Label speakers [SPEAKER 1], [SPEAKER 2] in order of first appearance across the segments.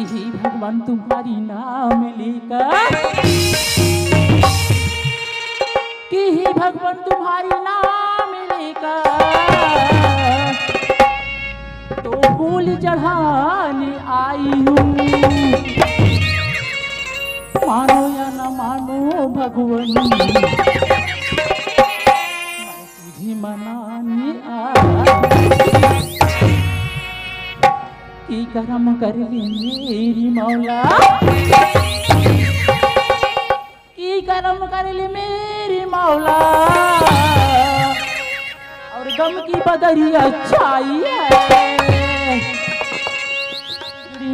[SPEAKER 1] ही भगवान तुम्हारी नाम लेकर, कि ही भगवान तुम्हारी नाम लेकर तो फूल चढ़ाने आई हूँ। मानो या न मानो भगवान, मैं तुझे मनाने आई। की करम कर ले मेरी मौला, की करम कर ले मेरी मौला, और गम की बदरिया छाई है,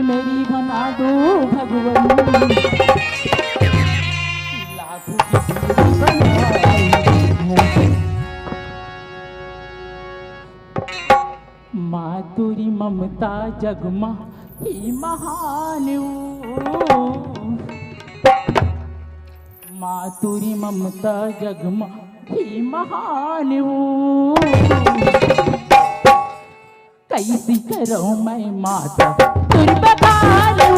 [SPEAKER 1] मेरी बना दो भगवान, लाखों की बनाई है। माधुरी ममता जगमा ही महान, माधुरी ममता जगमा ही महान, कैसी करूं मैं माता तुर बखानू,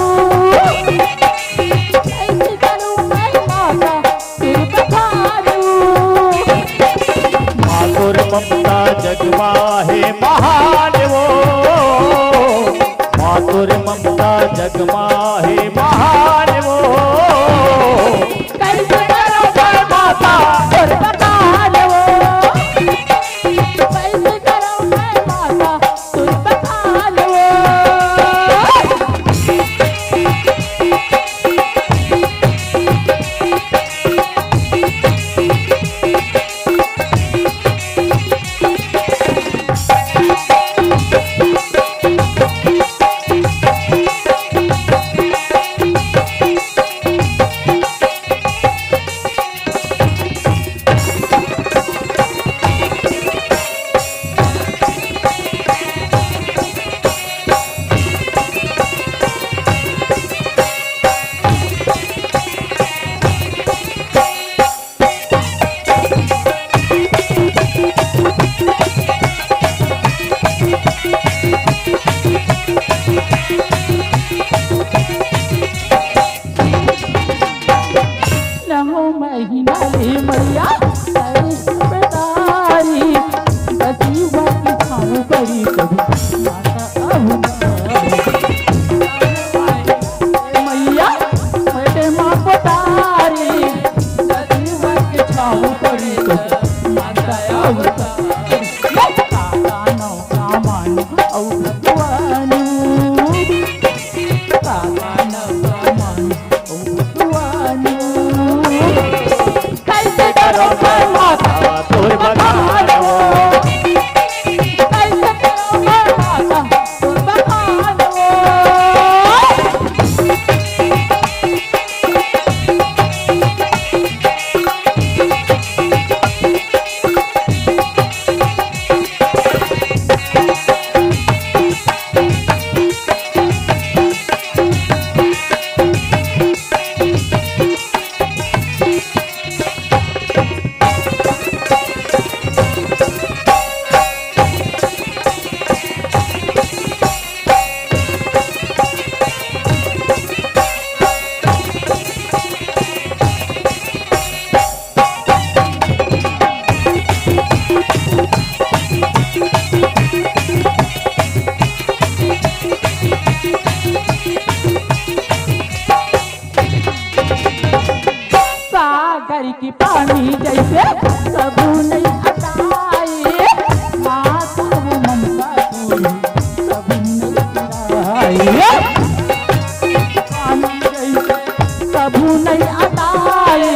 [SPEAKER 1] कैसी करूं मैं माता तुर बखानू।
[SPEAKER 2] माधुर ममता जगमा है महान वो, माधुर ममता जगमा है महान वो,
[SPEAKER 1] कैसी करूं मैं माता तुर बखानू, कैसी करूं मैं माता तुर बखानू। महीना ले मैया बेटारी, बची हुआ की छाँव पड़ी कभी माता अब मैया बेटे माँ पतारी, बची हुआ की छाँव पड़ी कभी माता अब काका नौ कामान औ भगवान, काका नौ कामान औ भगवान। कैसे करो मैं माता
[SPEAKER 2] तुर बखान वो,
[SPEAKER 1] कैसे करो मैं माता तुर बखान वो। सागर की पानी जैसे कबू नहीं हटाए, माता वो ममता पूरी कभी नहीं गिराए, पानी जैसे कबू नहीं हटाए,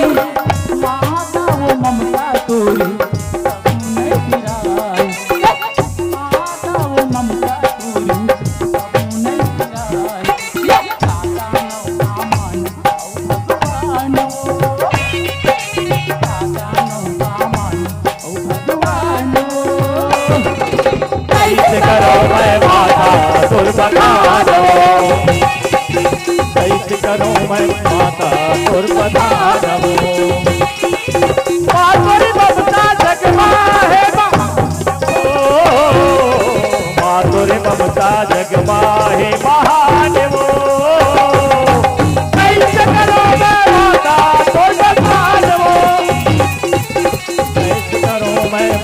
[SPEAKER 1] माता वो ममता पूरी कभी नहीं गिराए, माता वो ममता पूरी कभी नहीं गिराए। काका नौ कामान औ भगवान,
[SPEAKER 2] कैसे करो मैं माता तुर बखान वो, कैसे करो मैं माता तुर बखान वो। माधुरी ममता जगमा है माधुरी ममता जगमा है महान वो,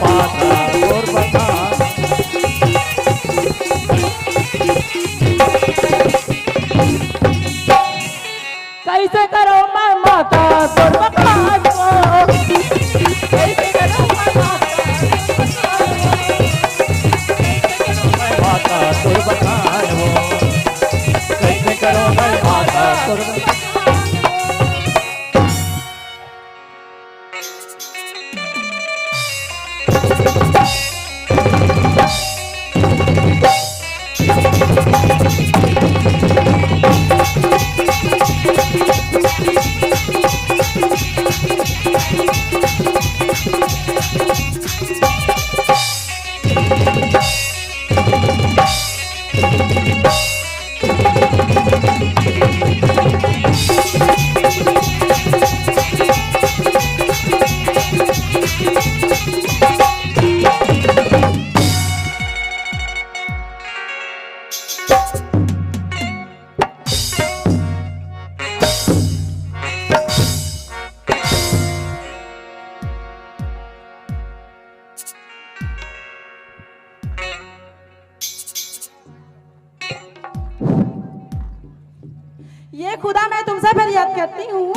[SPEAKER 2] माता तोर बखान
[SPEAKER 1] कैसे करो मैं माता तोर बखान को, कैसे करो मैं
[SPEAKER 2] माता तोर बखान हो, कैसे करो मैं माता तोर बखान।
[SPEAKER 1] ये खुदा मैं तुमसे फरियाद करती हूँ,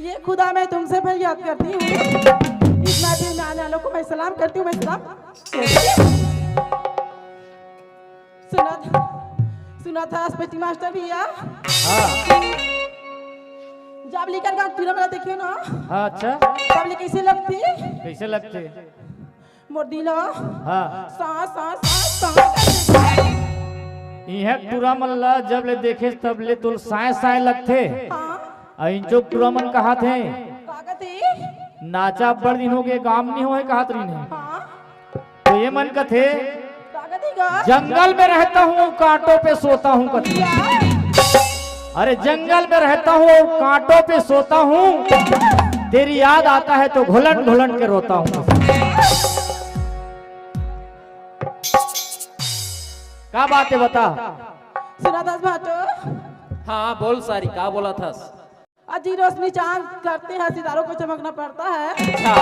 [SPEAKER 1] ये खुदा मैं तुमसे फरियाद करती हूँ, इस महफिल में आने वालों को मैं सलाम करती हूँ, मैं सलाम सुना था अस्पति मास्टर भैया।
[SPEAKER 2] हाँ
[SPEAKER 1] जब लेकर का पूरा मेरा देखियो ना,
[SPEAKER 2] हाँ अच्छा
[SPEAKER 1] तब ले कैसे लगती,
[SPEAKER 2] कैसे लगते।
[SPEAKER 1] मोर दिला
[SPEAKER 2] हाँ
[SPEAKER 1] सांस सांस सांस सांस
[SPEAKER 2] इहे पूरा मल्ला जब ले देखे तब ले तुल साए साए लगते।
[SPEAKER 1] हाँ
[SPEAKER 2] इंचो पूरा मन कहा थे
[SPEAKER 1] कागज है,
[SPEAKER 2] नाचा बड़ दिन हो गए काम नहीं होए कहा तरी ने।
[SPEAKER 1] हाँ
[SPEAKER 2] तो ये मन कथे
[SPEAKER 1] कागज है गा
[SPEAKER 2] जंगल में रहता हूँ कांटों पे सोता हूँ कथे। अरे जंगल में रहता हूँ कांटों पे सोता हूँ, तेरी याद आता है तो घुलन घुलन के रोता हूँ। क्या बात है बता।
[SPEAKER 1] सुना था भाटो।
[SPEAKER 3] हाँ बोल सारी, का बोला था?
[SPEAKER 1] अजी रोशनी चांद करते हैं सितारों को चमकना पड़ता है।
[SPEAKER 3] अच्छा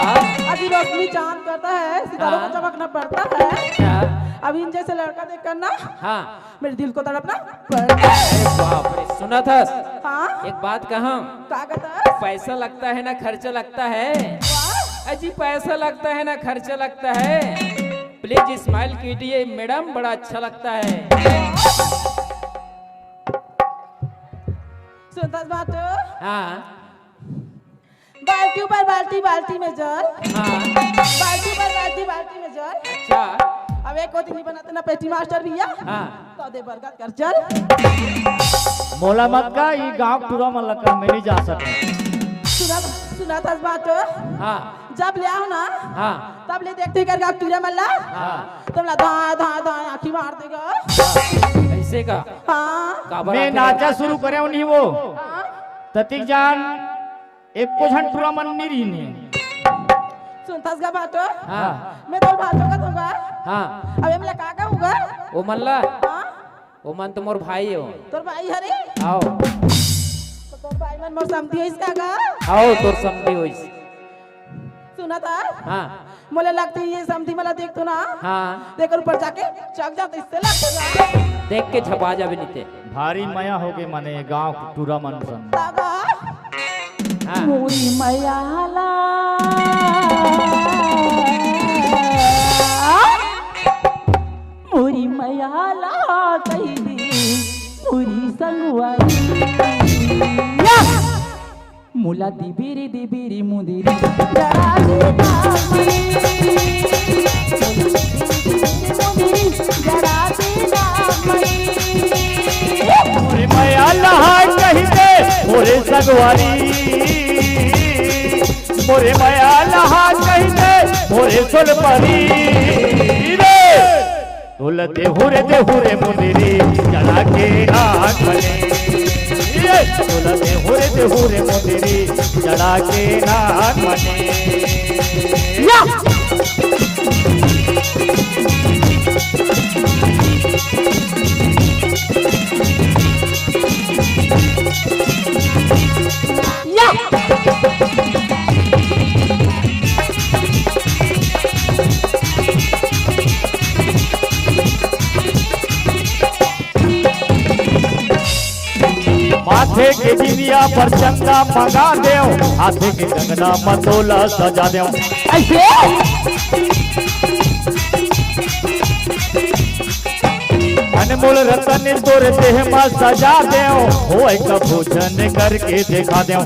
[SPEAKER 1] अजी रोशनी चांद करता है सितारों को चमकना पड़ता है।
[SPEAKER 3] अच्छा
[SPEAKER 1] अब इन जैसे लड़का देख कर ना
[SPEAKER 3] हाँ
[SPEAKER 1] मेरे दिल को तड़पना पड़ता है।
[SPEAKER 3] अरे बाप रे, सुना था?
[SPEAKER 1] हाँ
[SPEAKER 3] एक बात कहूं,
[SPEAKER 1] कागज है।
[SPEAKER 3] पैसा लगता है ना खर्चा लगता है।
[SPEAKER 1] वाह,
[SPEAKER 3] अजी पैसा लगता है ना खर्चा लगता है। प्लीज स्माइल कीजिए मैडम, बड़ा अच्छा लगता है।
[SPEAKER 1] सुनता भाटो।
[SPEAKER 3] हाँ
[SPEAKER 1] बाल्टी ऊपर बाल्टी बाल्टी में जल,
[SPEAKER 3] हाँ
[SPEAKER 1] बाल्टी पर बाल्टी बाल्टी में जल।
[SPEAKER 3] अच्छा
[SPEAKER 1] अब एक को नहीं बनाते ना पेटी मास्टर भैया।
[SPEAKER 3] हाँ
[SPEAKER 1] तो दे बरकत कर चल।
[SPEAKER 2] मोला मत का ये गांव पूरा मन लगा मैं नहीं जा सकता।
[SPEAKER 1] सुना था बाटो।
[SPEAKER 3] हाँ
[SPEAKER 1] जब ले आओ ना
[SPEAKER 3] हाँ
[SPEAKER 1] तब ले देखते करके पूरा मल्ला
[SPEAKER 3] हाँ
[SPEAKER 1] तुम ला धा धा धा आँखी मार देगा।
[SPEAKER 3] ऐसे का
[SPEAKER 1] हाँ
[SPEAKER 3] काबर
[SPEAKER 2] मैं
[SPEAKER 3] आते
[SPEAKER 2] नाचा शुरू करे नहीं वो
[SPEAKER 1] हाँ
[SPEAKER 2] ततिक जान एक को झन पूरा मन नहीं रही ने।
[SPEAKER 1] सुनता का बाटो।
[SPEAKER 3] हाँ
[SPEAKER 1] मैं तो बाटो का दूंगा।
[SPEAKER 3] हाँ
[SPEAKER 1] अब मैं काका होगा।
[SPEAKER 3] वो मल्ला
[SPEAKER 1] हाँ
[SPEAKER 3] वो मन तो मोर भाई हो।
[SPEAKER 1] तोर भाई हरे
[SPEAKER 3] आओ
[SPEAKER 1] तो तोर भाई मन मोर समझी इसका का।
[SPEAKER 3] आओ तोर समझी होइस।
[SPEAKER 1] सुना था
[SPEAKER 3] हाँ
[SPEAKER 1] मोले लगती ये समझी मला देख तो ना
[SPEAKER 3] हाँ
[SPEAKER 1] देकर ऊपर जाके चक जाते इससे लगता
[SPEAKER 3] देख के छपा जाबे नीते।
[SPEAKER 2] भारी माया हो गए माने गांव पूरा मन सन।
[SPEAKER 1] बाबा
[SPEAKER 3] हाँ
[SPEAKER 1] मोरी मयाला मोरी मयाला कही दी मोरी संगवाई मुला दिबिरी मुदिरी जरा
[SPEAKER 2] मोरे माया लहा कही दे मोरे सगवारी, मोरे माया लहा कही दे मोरे सोलपरी रे। तोल देहुरे मुंदिरी जला के आँख बने। तोल देहुरे मुंदिरी जला के आँख बने। माथे के दिनिया पर चंदा मंगा देव, हाथे के कंगना मतोला सजा देव।
[SPEAKER 1] ऐसे
[SPEAKER 2] अनमोल रतन तोर देह में सजा देव, हो एक भोजन करके देखा देव।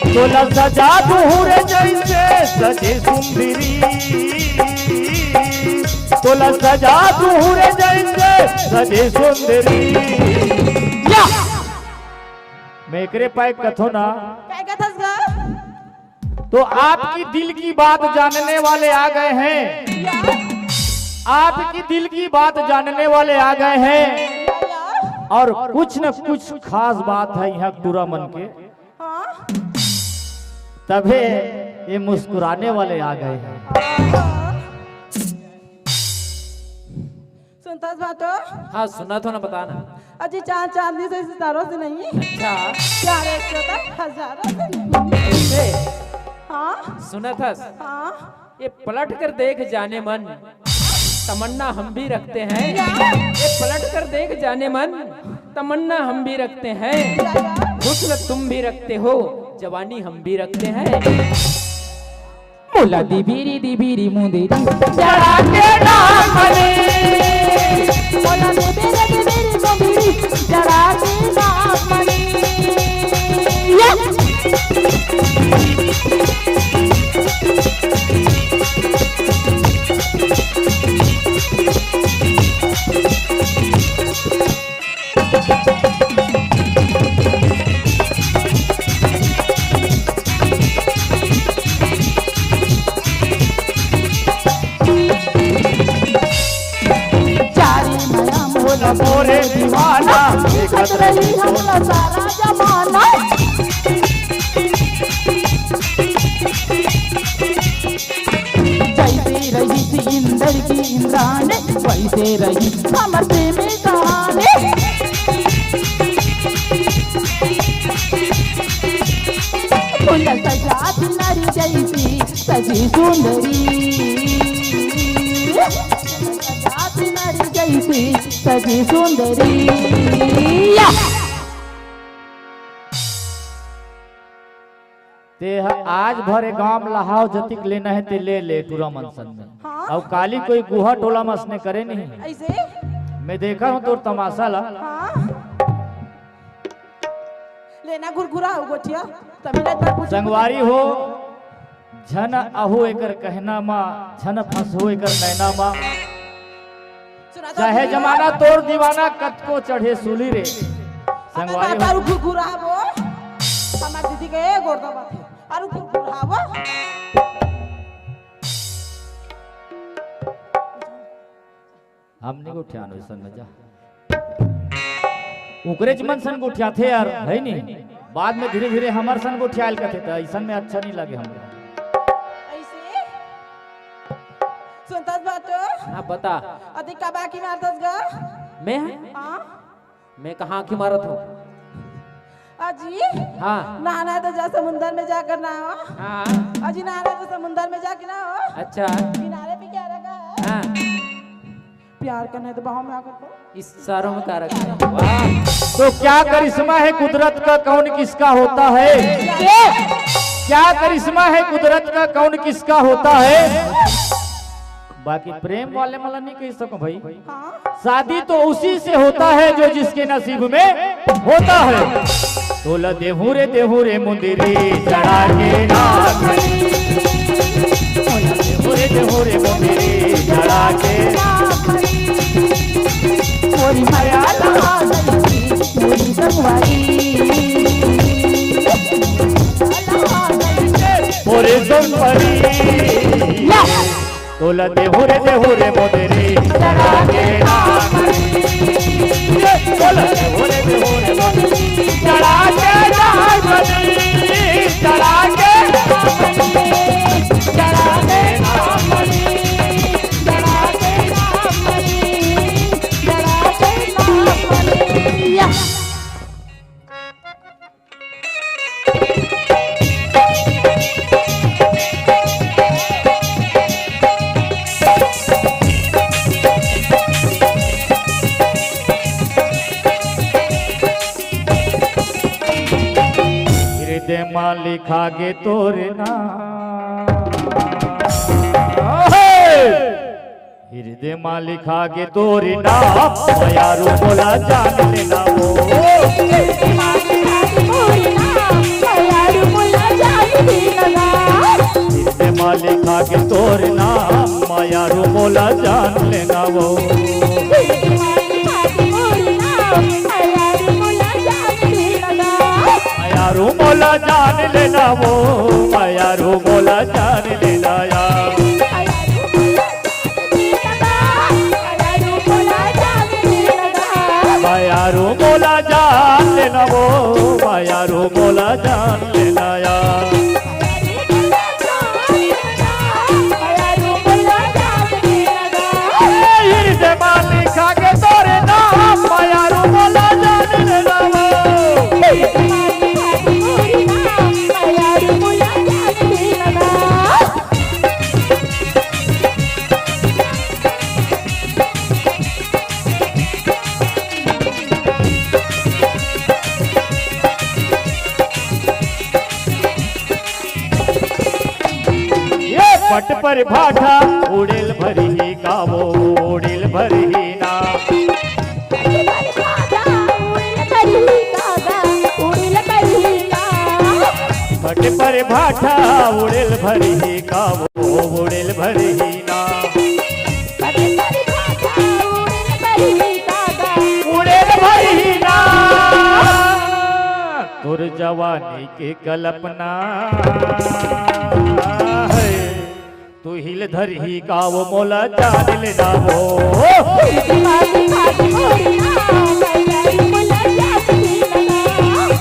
[SPEAKER 2] तोला सजा दूर जैसे सजे सुंदरी, तोला सजा दूर जैसे सजे सुंदरी। मैं एकरे पाए कथो ना,
[SPEAKER 1] काय कथस ग?
[SPEAKER 2] तो आपकी दिल की बात जानने वाले आ गए हैं, आपकी दिल की बात जानने वाले आ गए हैं, और कुछ न कुछ खास बात है यहाँ पूरा मन के,
[SPEAKER 1] हाँ
[SPEAKER 2] तभी ये मुस्कुराने वाले आ गए हैं।
[SPEAKER 1] सुनतास बात?
[SPEAKER 3] हाँ सुना तो ना, बताना।
[SPEAKER 1] अजी चांद चांदनी से सितारों से नहीं,
[SPEAKER 3] अच्छा
[SPEAKER 1] प्यारे से होता है हजारों से नहीं।
[SPEAKER 3] ऐसे
[SPEAKER 1] हाँ
[SPEAKER 3] सुना था।
[SPEAKER 1] हाँ
[SPEAKER 3] ये पलट कर देख जाने मन, तमन्ना हम भी रखते हैं। ये पलट कर देख जाने मन, तमन्ना हम भी रखते हैं। हुस्न तुम भी रखते हो, जवानी हम भी रखते हैं।
[SPEAKER 1] मुला दिबीरी मुंदेरी
[SPEAKER 2] जड़ा के नाम बने,
[SPEAKER 1] मुला दिबीरी मुंदेरी जड़ा के नाम बने।
[SPEAKER 2] मोरे दीवाना
[SPEAKER 1] देखत रही हमला सारा जमाना। जैसे रही थी इंद्र की इंद्राणी, वैसे रही हमर प्रेमी कहानी। फूल सजात नारी जैसी सजी सुंदरी, जैसी सजी सुंदरी।
[SPEAKER 2] ते आज भरे गांव लहाव जतिक लेना है ते ले ले पूरा मनसन में।
[SPEAKER 1] हाँ?
[SPEAKER 2] अब काली कोई गुहा टोला मसने करे नहीं।
[SPEAKER 1] ऐसे
[SPEAKER 2] मैं देखा हूँ तोर तमाशा ला।
[SPEAKER 1] हाँ लेना गुरगुरा हो गोठिया तभी ना इतना पूछ।
[SPEAKER 2] संगवारी हो झन अहो एकर कहना मा, झन फंस हो एकर नैना मा।
[SPEAKER 1] सुना
[SPEAKER 2] चाहे जमाना तोर दीवाना कत को चढ़े सूली रे। संगवारी हो
[SPEAKER 1] तारू गुरगुरा वो हमार दीदी के गोरदा बात है। आरु गुरगुरा वो
[SPEAKER 2] हमने को उठानो सन में जा उकरे मन सन को उठा थे यार है नहीं। बाद में धीरे धीरे हमार सन को उठायल करते थे, ऐसा में अच्छा नहीं लगे हमको।
[SPEAKER 1] ऐसे सुनतास बात?
[SPEAKER 3] हाँ बता।
[SPEAKER 1] अधिक का बाकी मारतास ग?
[SPEAKER 3] मैं
[SPEAKER 1] हाँ
[SPEAKER 3] मैं कहाँ की मारत हूँ?
[SPEAKER 1] अजी
[SPEAKER 3] हाँ
[SPEAKER 1] नहाना है तो जा समुंदर में जाकर नहाओ।
[SPEAKER 3] हाँ
[SPEAKER 1] अजी नहाना है तो समुंदर में जाके नहाओ।
[SPEAKER 3] अच्छा
[SPEAKER 1] किनारे पे क्या रखा है?
[SPEAKER 3] हाँ
[SPEAKER 1] प्यार करना है तो बाहों में आकर करो।
[SPEAKER 3] इस सारों में क्या रखा है? वाह
[SPEAKER 2] तो क्या करिश्मा है कुदरत का, कौन किसका होता है? क्या करिश्मा है कुदरत का, कौन किसका होता है? बाकी प्रेम वाले मला नहीं कह सको भाई।
[SPEAKER 1] हाँ
[SPEAKER 2] शादी तो उसी से होता है जो जिसके नसीब में होता है। तोला देहूरे देहूरे मुंदिरी चढ़ा के नागरी, तोला देहूरे देहूरे मुंदिरी चढ़ा के
[SPEAKER 1] मोरी माया लगा गई मोरी संगवारी
[SPEAKER 2] मोरे संपरी। तोला देहूरे देहूरे मुंदिरी चढ़ा के नागरी, तोला देहूरे देहूरे मुंदिरी चढ़ा के नागरी, चढ़ा के चढ़ा के नागरी। हृदय मां लिखा गे तोरे नाम, हृदय मां लिखा गे तोरे नाम, मायारू मोला जान लेना वो,
[SPEAKER 1] हृदय मां लिखा गे तोरे नाम, मायारू मोला जान लेना,
[SPEAKER 2] हृदय मां लिखा गे तोरे नाम, मायारू मोला जान लेना वो,
[SPEAKER 1] हृदय मां लिखा गे तोरे नाम, मायारू मोला जान लेना,
[SPEAKER 2] मायारू मोला जान लेना वो, मायारू मोला जान लेना या, मायारू मोला जान लेना वो, मायारू मोला जान लेना या, हृदय मां लिखा के तोरे नाम, मायारू मोला जान लेना वो, पट पर भाठा उड़ेल भरी गावो, उड़ेल भरी ना, पट पर भाठा उड़ेल भरी गावो, उड़ेल भरी ना, उड़ेल भरी ना, तुर जवानी के कल्पना है, तू हिल धरी गाव मोला जान लेना वो,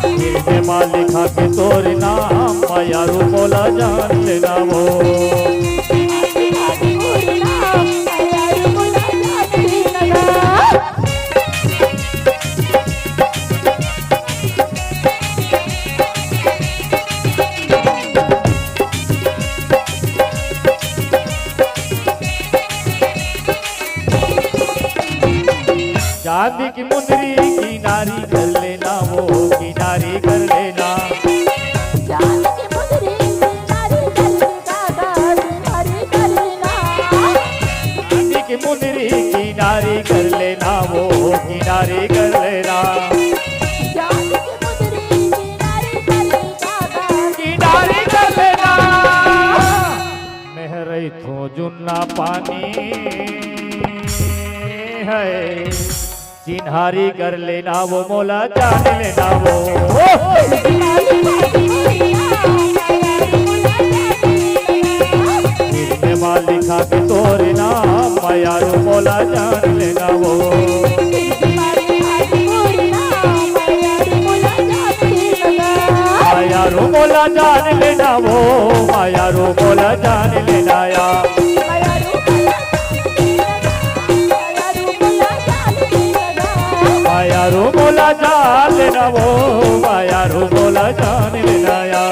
[SPEAKER 2] हृदय मां लिखा के तोरे नाम, मायारू मोला जान लेना वो, चांदी की मुंदरी किनारी कर लेना वो, किनारी कर लेना,
[SPEAKER 1] चांदी की मुंदरी किनारी कर लेना, किनारी कर लेना,
[SPEAKER 2] चांदी की मुंदरी किनारी कर लेना वो, किनारी कर लेना,
[SPEAKER 1] चांदी की मुंदरी किनारी कर लेना,
[SPEAKER 2] किनारी कर लेना, मेहरई थो जुन्ना पानी है, चिन्हारी कर लेना वो, मोला जान लेना वो, हृदय मां लिखा के तोरे नाम, मायारू मोला जान लेना वो, मायारू मोला जान लेना वो, मायारू मोला जान लेना या, मायारू मोला जान लेना वो, मायारू मोला जान लेना या,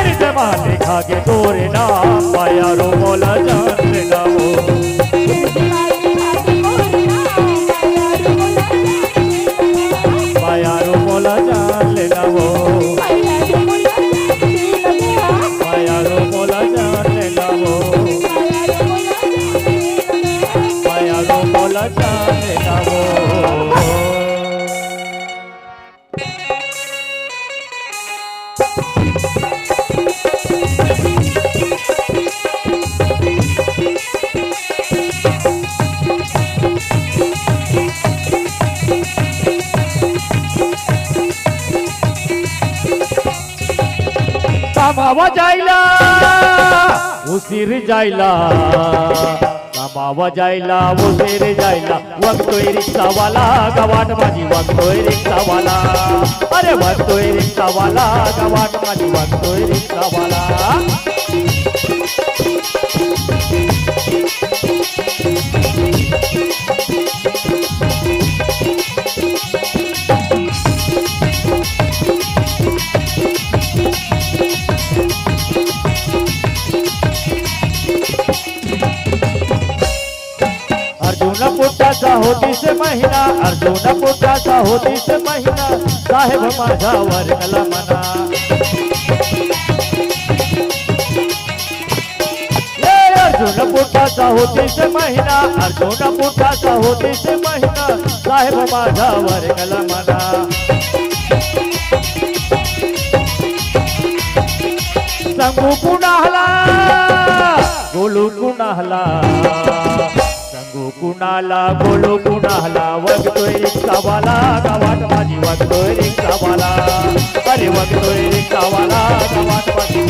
[SPEAKER 2] हृदय मां लिखा के तोरे नाम, मायारू मोला जान लेना वो, मायारू मोला जान लेना वो, मायारू मोला जान लेना वो, मायारू मोला जान लेना वो। कामावा जायला उशीर जायला, कामावा जायला उशीर जायला, बघतोय रिक्षावाला गवाट माझी, बघतोय रिक्षावाला, अरे बघतोय रिक्षावाला गवाट माझी, बघतोय रिक्षावाला, अर्जुन पुट्टाचा होती से महीना अर्जुन पोटाचा होती से महीना साहेब माझ्यावर कला मना अर्जुन पोटाचा होती से महीना अर्जुन पोटाचा होती से महीना साहेब माझ्यावर कला मना संगू कुणाला गोलू कुणाला संगू कुणाला गोलू कुणाला वगतोय रिक्षावाला गावात माझी वगतोय रिक्षावाला अरे वगतोय रिक्षावाला गावात माझी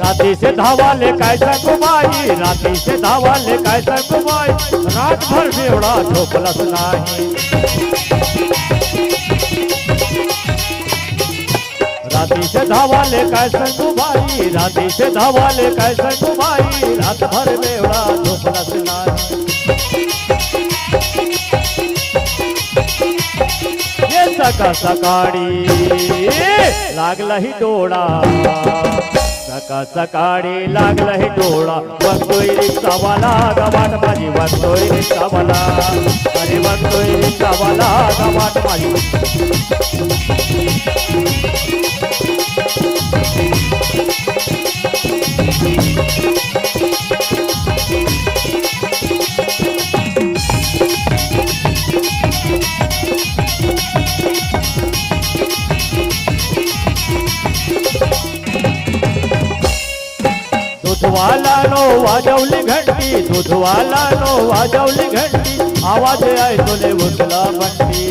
[SPEAKER 2] राती से धावाले काय संगुबाई राती से धावाले काय संगुबाई रात भर बेवडा झोपलाच नाही राती से धावाले काय संगुबाई राती से धावाले काय संगुबाई रात भर बेवडा झोपलाच नाही ये सका सकाळी लागला ही डोळा सका सकाळी लागला हे डोळा बघतोय रिक्षावाला गावात माझी बघतोय रिक्षावाला अरे बघतोय रिक्षावाला गावात माझी दूधवाला नो वाजवली घंटी दूधवाला नो वाजवली घंटी आवाज ऐकले उठला बंटी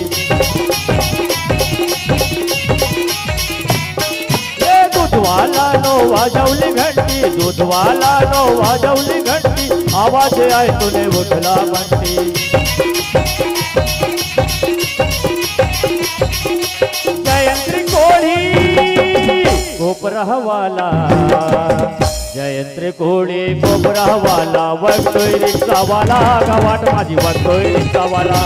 [SPEAKER 2] दूधवाला नो वाजवली घंटी दूधवाला नो वाजवली घंटी आवाज ऐकले उठला बंटी जयंत्री कोळी गोपरहवाला जयंत्री कोळी गोपरहवाला वगतोय रिक्षावाला गावात माझी वगतोय रिक्षावाला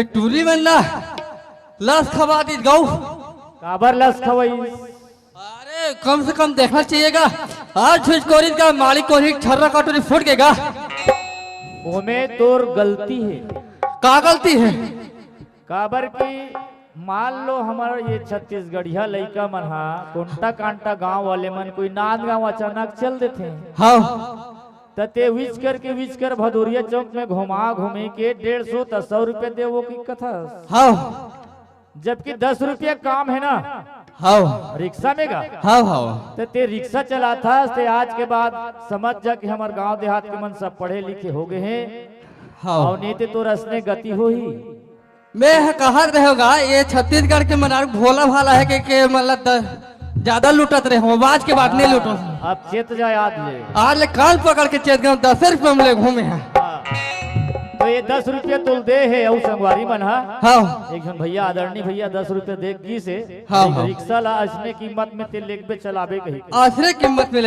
[SPEAKER 1] एक टूरी बनला लस खवा दी गौ
[SPEAKER 2] काबर लस खवई
[SPEAKER 1] अरे कम से कम देखना चाहिएगा आज झुझकोरी का मालिक को ही छर्रा का टूरी फूट गएगा
[SPEAKER 2] ओमे तोर गलती है
[SPEAKER 1] का गलती है
[SPEAKER 2] काबर की मान लो हमारा ये छत्तीसगढ़िया लइका मन हा कोंटा कांटा गांव वाले मन कोई नांद गांव अचानक चल देते
[SPEAKER 1] हाँ
[SPEAKER 2] तते विच कर भदौरिया चौक में घुमा घूमे के 150 तो 100 रुपए दे वो की कथा
[SPEAKER 1] हाँ
[SPEAKER 2] जबकि 10 रुपया काम है ना
[SPEAKER 1] हाँ
[SPEAKER 2] रिक्शा में गा
[SPEAKER 1] हाँ हाँ
[SPEAKER 2] तो ते रिक्शा चला था ते आज के बाद समझ जा कि हमारे गांव देहात के मन सब पढ़े लिखे हो गए हैं
[SPEAKER 1] हाँ
[SPEAKER 2] और नीति तो रसने गति हो ही
[SPEAKER 1] मैं कहा रहेगा ये छत्तीसगढ़ के मनार भोला भाला है कि मतलब ज्यादा लूटत रहे हो आज के बाद नहीं लूटो
[SPEAKER 2] अब चेत जा याद ले
[SPEAKER 1] आज ले कान पकड़ के चेत गए 10 रुपये में ले घूमे हैं
[SPEAKER 2] तो ये 10 रुपये तुल दे है और संगवारी मन
[SPEAKER 1] हाँ
[SPEAKER 2] एक जन भैया आदरणीय भैया 10 रुपये दे की से
[SPEAKER 1] हाँ, हाँ।
[SPEAKER 2] रिक्शा ला असने कीमत में ते लेके चलावे कही
[SPEAKER 1] आश्रय कीमत में